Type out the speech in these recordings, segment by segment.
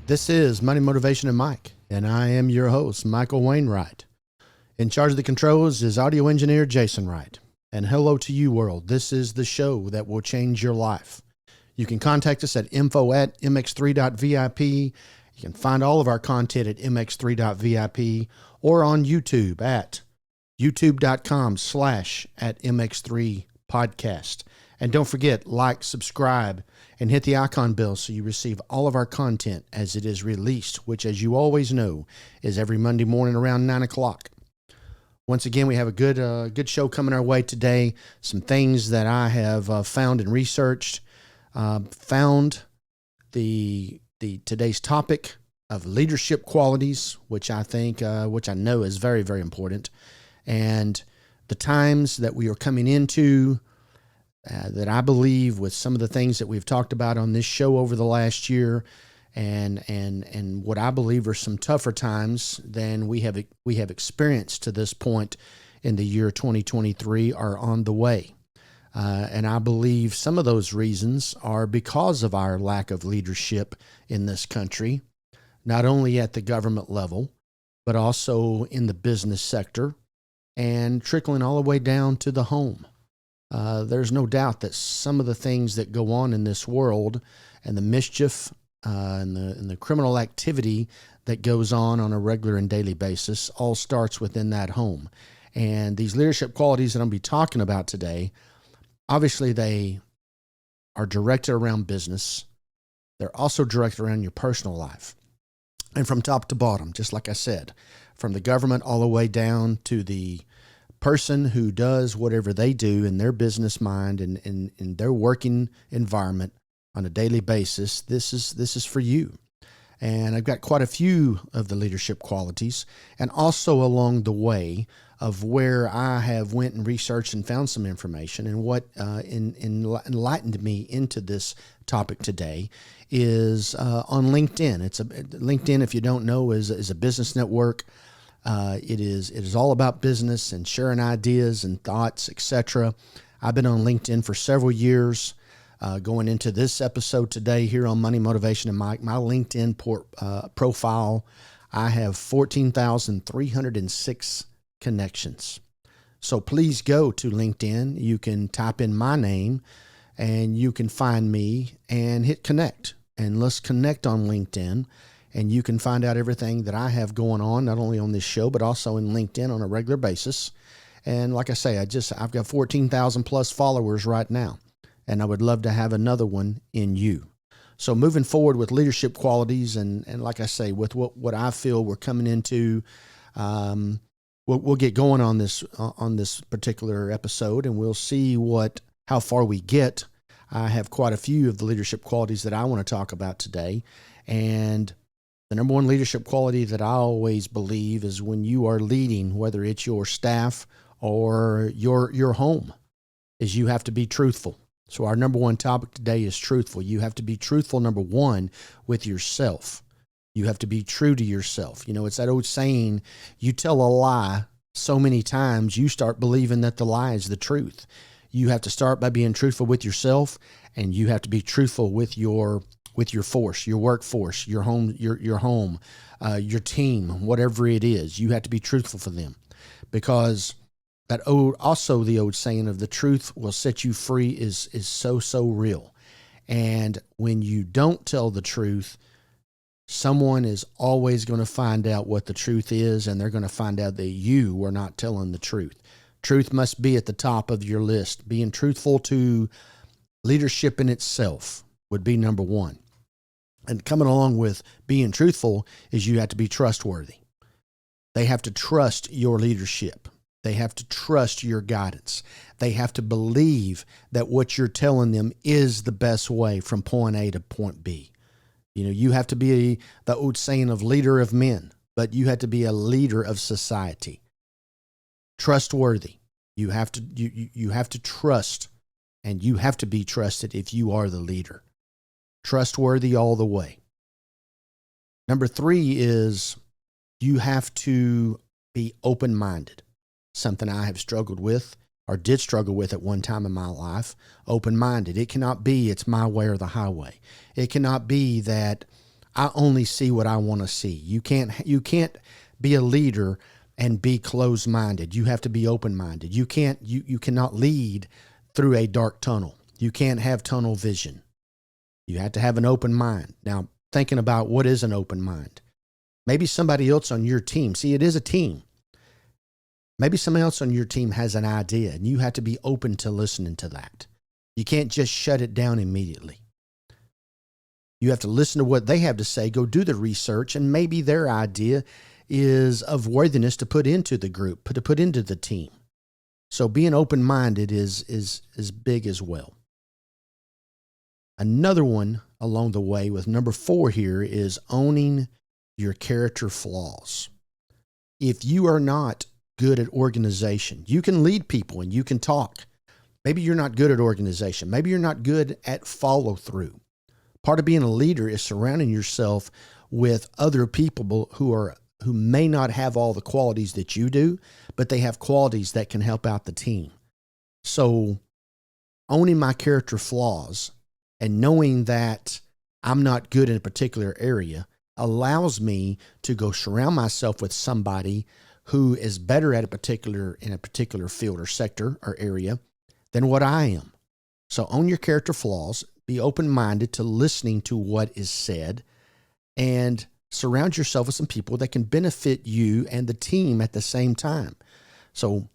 This is Money Motivation and Mike, and I am your host, Michael Wainwright. In charge of the controls is audio engineer Jason Wright. And hello to you, world. This is the show that will change your life. You can contact us at info@mx3.vip. You can find all of our content at mx3.vip or on YouTube at youtube.com/@mx3podcast. And don't forget, like, subscribe, and hit the icon bell so you receive all of our content as it is released, which, as you always know, is every Monday morning around 9 o'clock. Once again, we have a good show coming our way today. Some things that I have found and researched. Found the today's topic of leadership qualities, which I know is very, very important, and the times that we are coming into. That I believe with some of the things that we've talked about on this show over the last year, and what I believe are some tougher times than we have experienced to this point in the year 2023 are on the way. And I believe some of those reasons are because of our lack of leadership in this country, not only at the government level, but also in the business sector and trickling all the way down to the home. There's no doubt that some of the things that go on in this world and the mischief and the criminal activity that goes on a regular and daily basis all starts within that home. And these leadership qualities that I'm going to be talking about today, obviously they are directed around business. They're also directed around your personal life. And from top to bottom, just like I said, from the government all the way down to the person who does whatever they do in their business mind and in their working environment on a daily basis, this is for you. And I've got quite a few of the leadership qualities, and also along the way of where I have went and researched and found some information, and what enlightened me into this topic today is on LinkedIn. LinkedIn, if you don't know, is a business network. It is all about business and sharing ideas and thoughts, etc. I've been on LinkedIn for several years. Going into this episode today here on Money Motivation and Mike, my LinkedIn profile, I have 14,306 connections. So please go to LinkedIn. You can type in my name and you can find me and hit connect. And let's connect on LinkedIn. And you can find out everything that I have going on, not only on this show, but also in LinkedIn on a regular basis. And like I say, I've got 14,000 plus followers right now, and I would love to have another one in you. So moving forward with leadership qualities, and like I say, with what I feel we're coming into, we'll get going on this particular episode, and we'll see how far we get. I have quite a few of the leadership qualities that I want to talk about today, and the number one leadership quality that I always believe is when you are leading, whether it's your staff or your home, is you have to be truthful. So our number one topic today is truthful. You have to be truthful, number one, with yourself. You have to be true to yourself. You know, it's that old saying, you tell a lie so many times, you start believing that the lie is the truth. You have to start by being truthful with yourself, and you have to be truthful with your force, your workforce, your home, your team, whatever it is. You have to be truthful for them, because the old saying of the truth will set you free is so real. And when you don't tell the truth, someone is always going to find out what the truth is, and they're going to find out that you were not telling the truth. Truth must be at the top of your list. Being truthful to leadership in itself would be number one. And coming along with being truthful is you have to be trustworthy. They have to trust your leadership. They have to trust your guidance. They have to believe that what you're telling them is the best way from point A to point B. You know, you have to be the old saying of leader of men, but you have to be a leader of society. Trustworthy. You have to trust, and you have to be trusted if you are the leader. Trustworthy all the way. Number 3 is you have to be open-minded. Something I have struggled with, or did struggle with at one time in my life. Open-minded. It cannot be it's my way or the highway. It cannot be that I only see what I want to see. You can't be a leader and be closed-minded. You have to be open-minded. You cannot lead through a dark tunnel. You can't have tunnel vision. You have to have an open mind. Now, thinking about what is an open mind. Maybe somebody else on your team. See, it is a team. Maybe somebody else on your team has an idea, and you have to be open to listening to that. You can't just shut it down immediately. You have to listen to what they have to say, go do the research, and maybe their idea is of worthiness to put into the group, to put into the team. So being open-minded is big as well. Another one along the way with number 4 here is owning your character flaws. If you are not good at organization, you can lead people and you can talk. Maybe you're not good at organization. Maybe you're not good at follow-through. Part of being a leader is surrounding yourself with other people who may not have all the qualities that you do, but they have qualities that can help out the team. So owning my character flaws and knowing that I'm not good in a particular area allows me to go surround myself with somebody who is better at in a particular field or sector or area than what I am. So own your character flaws, be open-minded to listening to what is said, and surround yourself with some people that can benefit you and the team at the same time. So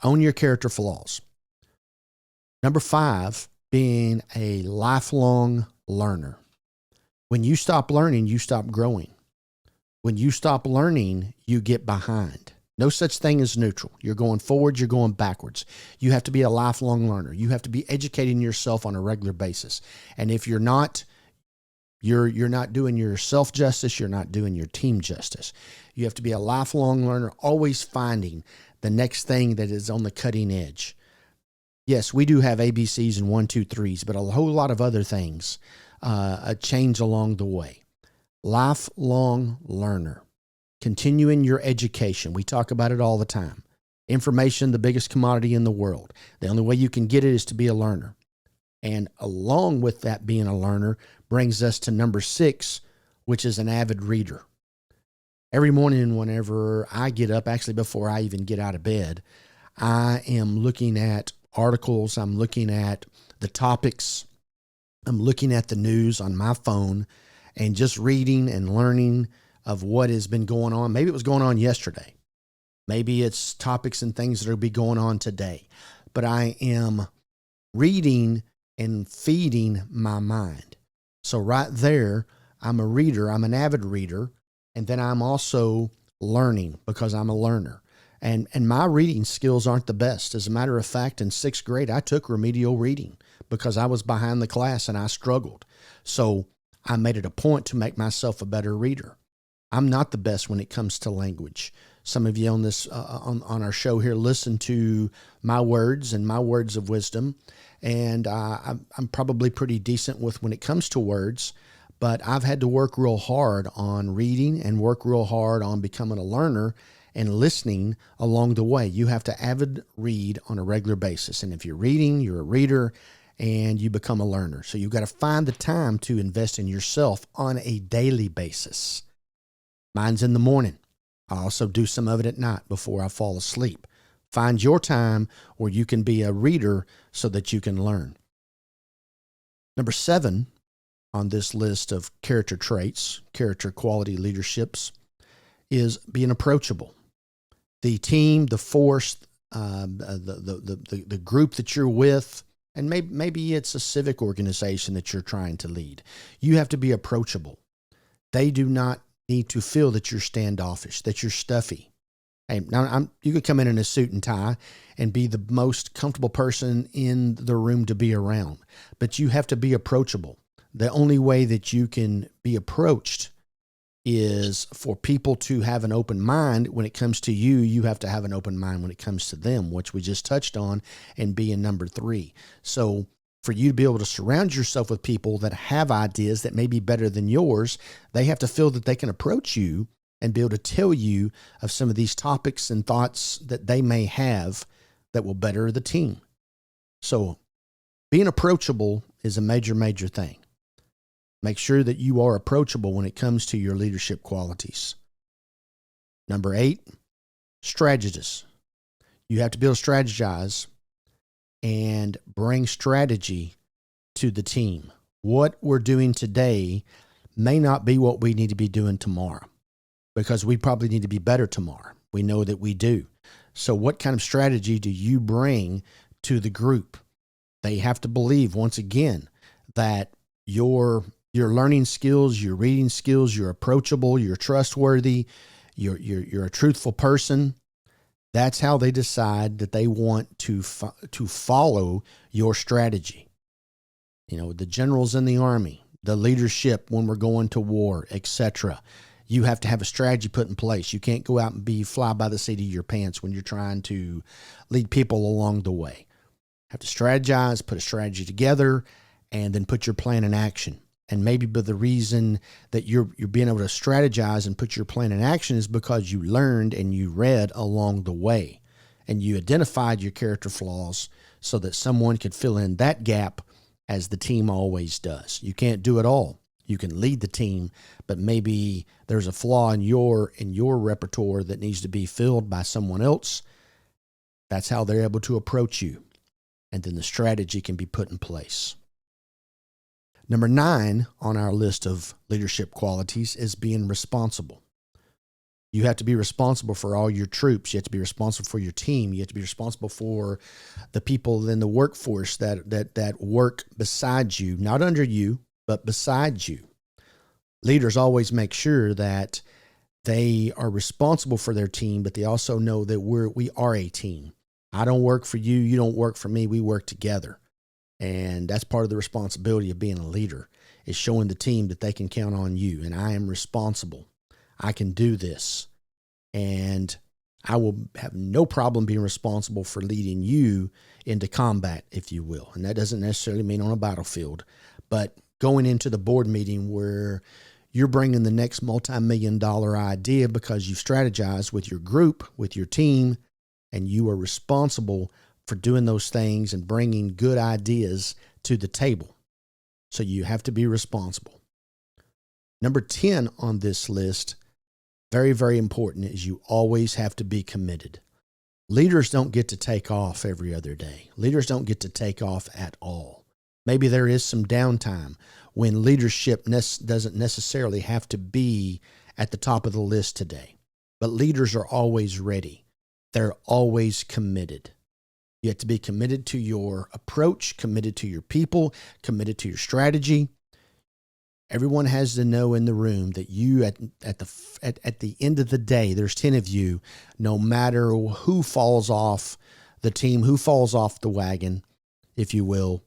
own your character flaws. Number 5, being a lifelong learner. When you stop learning, you stop growing. When you stop learning, you get behind. No such thing as neutral. You're going forward, you're going backwards. You have to be a lifelong learner. You have to be educating yourself on a regular basis. And if you're not, you're not doing yourself justice, you're not doing your team justice. You have to be a lifelong learner, always finding the next thing that is on the cutting edge. Yes, we do have ABCs and 1, 2, 3s, but a whole lot of other things change along the way. Lifelong learner. Continuing your education. We talk about it all the time. Information, the biggest commodity in the world. The only way you can get it is to be a learner. And along with that being a learner brings us to number 6, which is an avid reader. Every morning whenever I get up, actually before I even get out of bed, I am looking at articles, I'm looking at the topics, I'm looking at the news on my phone and just reading and learning of what has been going on. Maybe it was going on yesterday. Maybe it's topics and things that will be going on today. But I am reading and feeding my mind. So right there, I'm a reader. I'm an avid reader. And then I'm also learning because I'm a learner. And my reading skills aren't the best. As a matter of fact, in 6th grade, I took remedial reading because I was behind the class and I struggled. So I made it a point to make myself a better reader. I'm not the best when it comes to language. Some of you on this on our show here listen to my words and my words of wisdom, and I'm probably pretty decent with when it comes to words, but I've had to work real hard on reading and work real hard on becoming a learner and listening along the way. You have to avid read on a regular basis, and if you're reading, you're a reader, and you become a learner. So you've got to find the time to invest in yourself on a daily basis. Mine's in the morning. I also do some of it at night before I fall asleep. Find your time where you can be a reader so that you can learn. Number 7 on this list of character traits, character quality leaderships, is being approachable. The team, the force, the group that you're with, and maybe it's a civic organization that you're trying to lead. You have to be approachable. They do not need to feel that you're standoffish, that you're stuffy. Hey, now you could come in a suit and tie and be the most comfortable person in the room to be around, but you have to be approachable. The only way that you can be approached is for people to have an open mind. When it comes to you, you have to have an open mind when it comes to them, which we just touched on and being number 3. So for you to be able to surround yourself with people that have ideas that may be better than yours, they have to feel that they can approach you and be able to tell you of some of these topics and thoughts that they may have that will better the team. So being approachable is a major, major thing. Make sure that you are approachable when it comes to your leadership qualities. Number 8, strategist. You have to be able to strategize and bring strategy to the team. What we're doing today may not be what we need to be doing tomorrow, because we probably need to be better tomorrow. We know that we do. So what kind of strategy do you bring to the group? They have to believe, once again, that your learning skills, your reading skills, you're approachable, you're trustworthy, you're a truthful person. That's how they decide that they want to follow your strategy. You know, the generals in the army, the leadership when we're going to war, etc. You have to have a strategy put in place. You can't go out and be fly by the seat of your pants when you're trying to lead people along the way. You have to strategize, put a strategy together, and then put your plan in action. And maybe the reason that you're being able to strategize and put your plan in action is because you learned and you read along the way, and you identified your character flaws so that someone could fill in that gap, as the team always does. You can't do it all. You can lead the team, but maybe there's a flaw in your repertoire that needs to be filled by someone else. That's how they're able to approach you. And then the strategy can be put in place. Number 9 on our list of leadership qualities is being responsible. You have to be responsible for all your troops. You have to be responsible for your team. You have to be responsible for the people in the workforce that work beside you, not under you, but beside you. Leaders always make sure that they are responsible for their team, but they also know that we are a team. I don't work for you. You don't work for me. We work together. And that's part of the responsibility of being a leader, is showing the team that they can count on you. And I am responsible. I can do this. And I will have no problem being responsible for leading you into combat, if you will. And that doesn't necessarily mean on a battlefield, but going into the board meeting where you're bringing the next multi-million-dollar idea because you strategized with your group, with your team, and you are responsible for doing those things and bringing good ideas to the table. So you have to be responsible. Number 10 on this list, very, very important, is you always have to be committed. Leaders don't get to take off every other day. Leaders don't get to take off at all. Maybe there is some downtime when leadership doesn't necessarily have to be at the top of the list today. But leaders are always ready. They're always committed. You have to be committed to your approach, committed to your people, committed to your strategy. Everyone has to know in the room that you, at the end of the day, there's 10 of you, no matter who falls off the team, who falls off the wagon, if you will,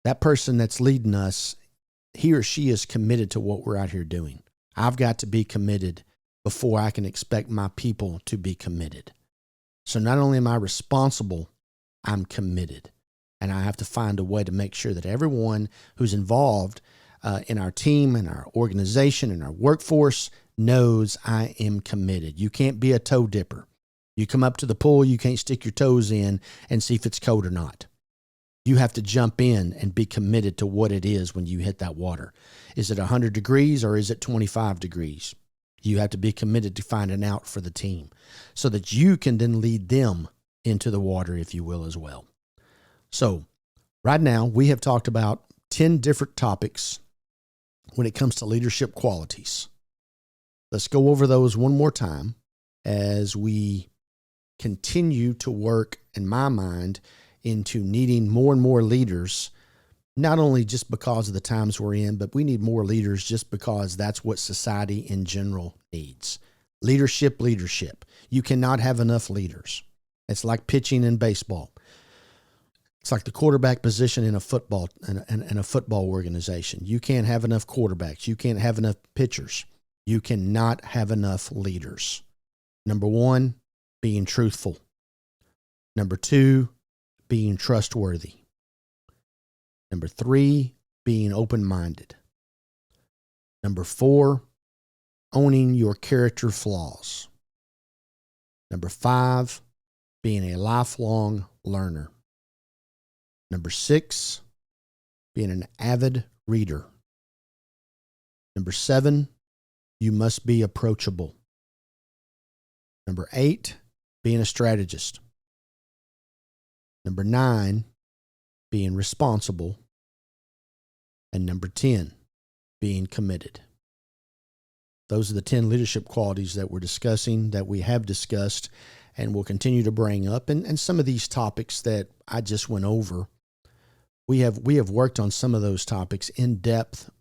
that person that's leading us, he or she is committed to what we're out here doing. I've got to be committed before I can expect my people to be committed. So not only am I responsible, I'm committed. And I have to find a way to make sure that everyone who's involved in our team, in our organization, in our workforce knows I am committed. You can't be a toe dipper. You come up to the pool, you can't stick your toes in and see if it's cold or not. You have to jump in and be committed to what it is when you hit that water. Is it 100 degrees or is it 25 degrees? You have to be committed to finding out for the team so that you can then lead them into the water, if you will, as well. So right now we have talked about 10 different topics when it comes to leadership qualities. Let's go over those one more time as we continue to work, in my mind, into needing more and more leaders, not only just because of the times we're in, but we need more leaders just because that's what society in general needs. Leadership. You cannot have enough leaders. It's like pitching in baseball. It's like the quarterback position in a football in a football organization. You can't have enough quarterbacks. You can't have enough pitchers. You cannot have enough leaders. Number 1, being truthful. Number 2, being trustworthy. Number 3, being open-minded. Number 4, owning your character flaws. Number 5, being a lifelong learner. Number 6, being an avid reader. Number 7, you must be approachable. Number 8, being a strategist. Number 9, being responsible. And number 10, being committed. Those are the 10 leadership qualities that we're discussing, that we have discussed, and will continue to bring up. And some of these topics that I just went over, we have worked on some of those topics in depth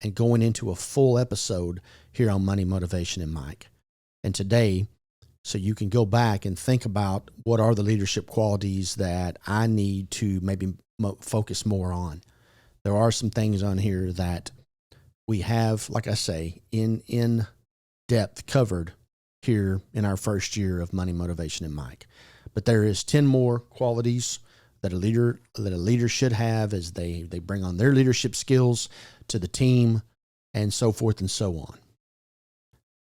and going into a full episode here on Money, Motivation, and Mike. And today, so you can go back and think about what are the leadership qualities that I need to maybe focus more on. There are some things on here that we have, like I say, in depth covered here in our first year of Money, Motivation, and Mike. But there is 10 more qualities that a leader should have as they bring on their leadership skills to the team, and so forth and so on.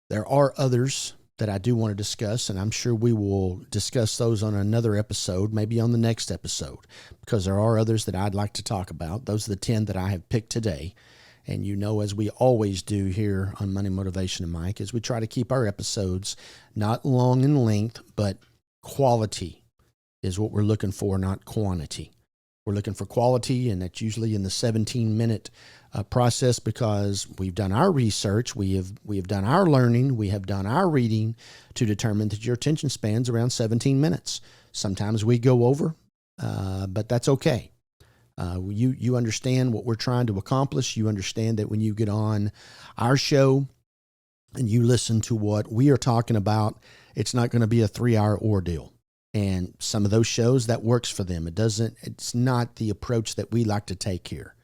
There are others that I do want to discuss, and I'm sure we will discuss those on another episode, maybe on the next episode, because there are others that I'd like to talk about. Those are the 10 that I have picked today. And you know, as we always do here on Money, Motivation, and Mike, is we try to keep our episodes not long in length, but quality is what we're looking for, not quantity. We're looking for quality, and that's usually in the 17-minute process, because we've done our research, we have done our learning, we have done our reading to determine that your attention span's around 17 minutes. Sometimes we go over, but that's okay. You understand what we're trying to accomplish. You understand that when you get on our show and you listen to what we are talking about, it's not going to be a 3-hour ordeal. And some of those shows, that works for them. It's not the approach that we like to take here.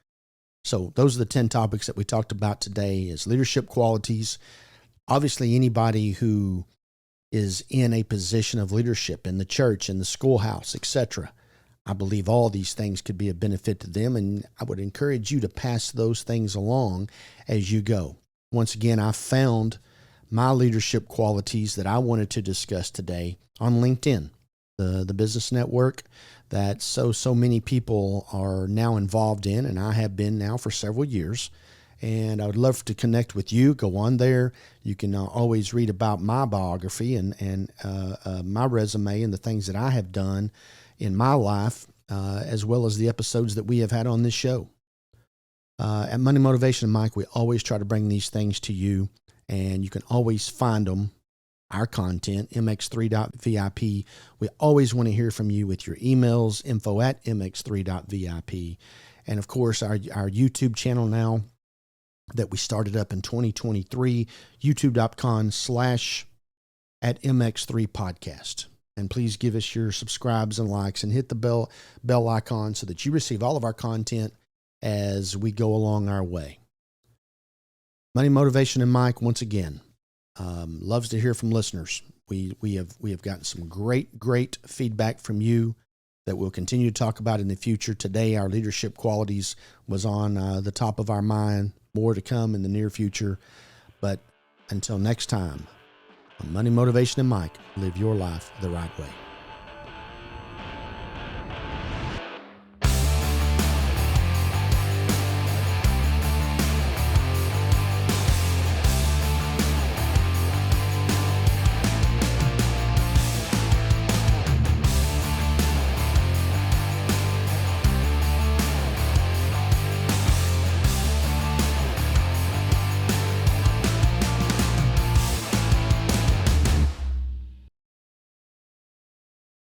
So those are the 10 topics that we talked about today, is leadership qualities. Obviously, anybody who is in a position of leadership in the church, in the schoolhouse, etc., I believe all these things could be a benefit to them, and I would encourage you to pass those things along as you go. Once again, I found my leadership qualities that I wanted to discuss today on LinkedIn, the business network that so many people are now involved in, and I have been now for several years. And I would love to connect with you. Go on there. You can always read about my biography and my resume and the things that I have done in my life, as well as the episodes that we have had on this show. At Money, Motivation, and Mike, we always try to bring these things to you, and you can always find them, our content, MX3.VIP. We always want to hear from you with your emails, info@mx3.vip. And of course, our YouTube channel now that we started up in 2023, youtube.com/@mx3podcast. And please give us your subscribes and likes, and hit the bell icon so that you receive all of our content as we go along our way. Money, Motivation, and Mike, once again, loves to hear from listeners. We have gotten some great feedback from you that we'll continue to talk about in the future. Today, our leadership qualities was on the top of our mind. More to come in the near future. But until next time, on Money, Motivation, and Mike, live your life the right way.